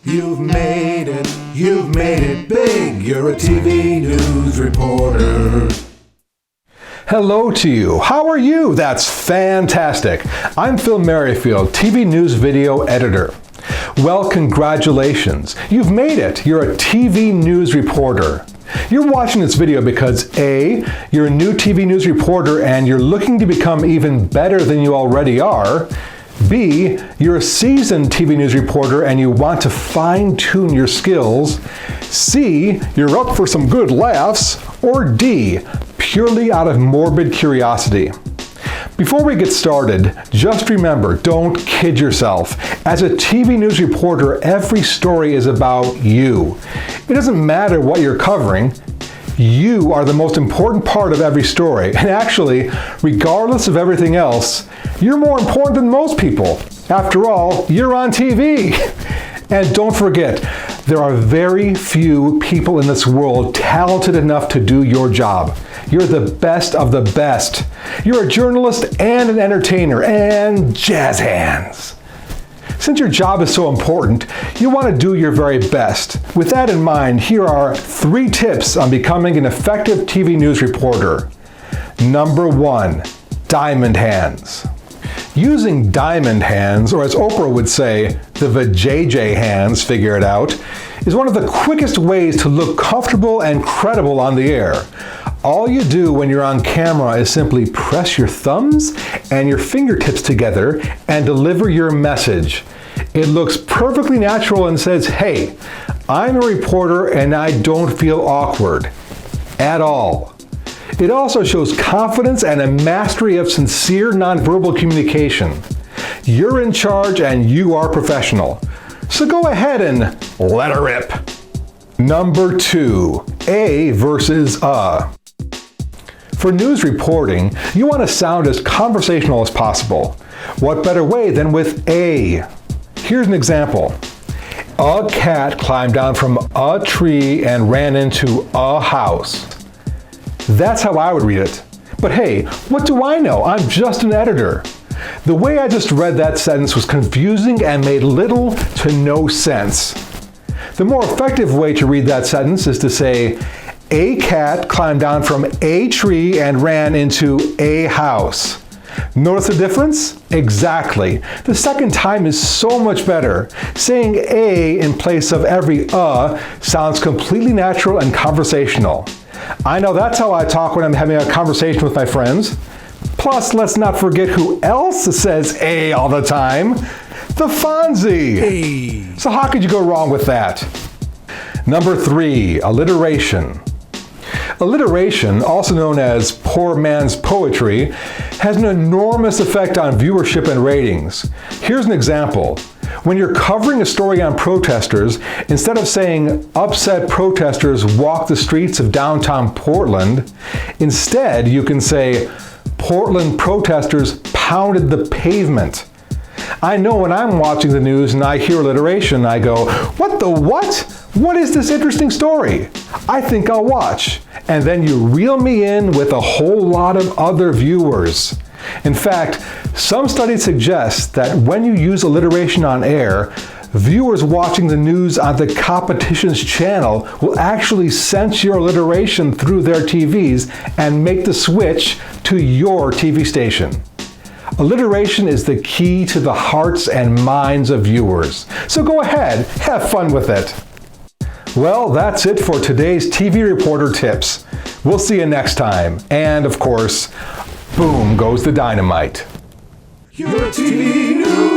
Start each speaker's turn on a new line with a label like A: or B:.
A: You've made it big. You're a TV news reporter.
B: Hello to you. How are you? That's fantastic. I'm Phil Merrifield, TV news video editor. Well, congratulations. You've made it. You're a TV news reporter. You're watching this video because A, you're a new TV news reporter and you're looking to become even better than you already are. B, you're a seasoned TV news reporter and you want to fine-tune your skills. C, you're up for some good laughs. Or D, purely out of morbid curiosity. Before we get started, just remember, don't kid yourself. As a TV news reporter, every story is about you. It doesn't matter what you're covering. You are the most important part of every story. And actually, regardless of everything else, you're more important than most people. After all, you're on TV. And don't forget, there are very few people in this world talented enough to do your job. You're the best of the best. You're a journalist and an entertainer and jazz hands. Since your job is so important, you want to do your very best. With that in mind, here are 3 tips on becoming an effective TV news reporter. Number 1, diamond hands. Using diamond hands, or as Oprah would say, the vajayjay hands, figure it out, is one of the quickest ways to look comfortable and credible on the air. All you do when you're on camera is simply press your thumbs and your fingertips together and deliver your message. It looks perfectly natural and says, hey, I'm a reporter and I don't feel awkward at all. It also shows confidence and a mastery of sincere nonverbal communication. You're in charge and you are professional. So go ahead and let her rip. Number 2, A versus For news reporting, you want to sound as conversational as possible. What better way than with A? Here's an example. A cat climbed down from a tree and ran into a house. That's how I would read it. But hey, what do I know? I'm just an editor. The way I just read that sentence was confusing and made little to no sense. The more effective way to read that sentence is to say, a cat climbed down from a tree and ran into a house. Notice the difference? Exactly. The second time is so much better. Saying a in place of every sounds completely natural and conversational. I know that's how I talk when I'm having a conversation with my friends. Plus, let's not forget who else says a all the time. The Fonzie.
A: Hey.
B: So how could you go wrong with that? Number 3, alliteration. Alliteration, also known as poor man's poetry, has an enormous effect on viewership and ratings. Here's an example. When you're covering a story on protesters, instead of saying upset protesters walk the streets of downtown Portland, instead you can say Portland protesters pounded the pavement. I know when I'm watching the news and I hear alliteration, I go, what the what? What is this interesting story? I think I'll watch. And then you reel me in with a whole lot of other viewers. In fact, some studies suggest that when you use alliteration on air, viewers watching the news on the competition's channel will actually sense your alliteration through their TVs and make the switch to your TV station. Alliteration is the key to the hearts and minds of viewers. So go ahead, have fun with it. Well, that's it for today's TV reporter tips. We'll see you next time. And of course, boom goes the dynamite.
A: You're a TV news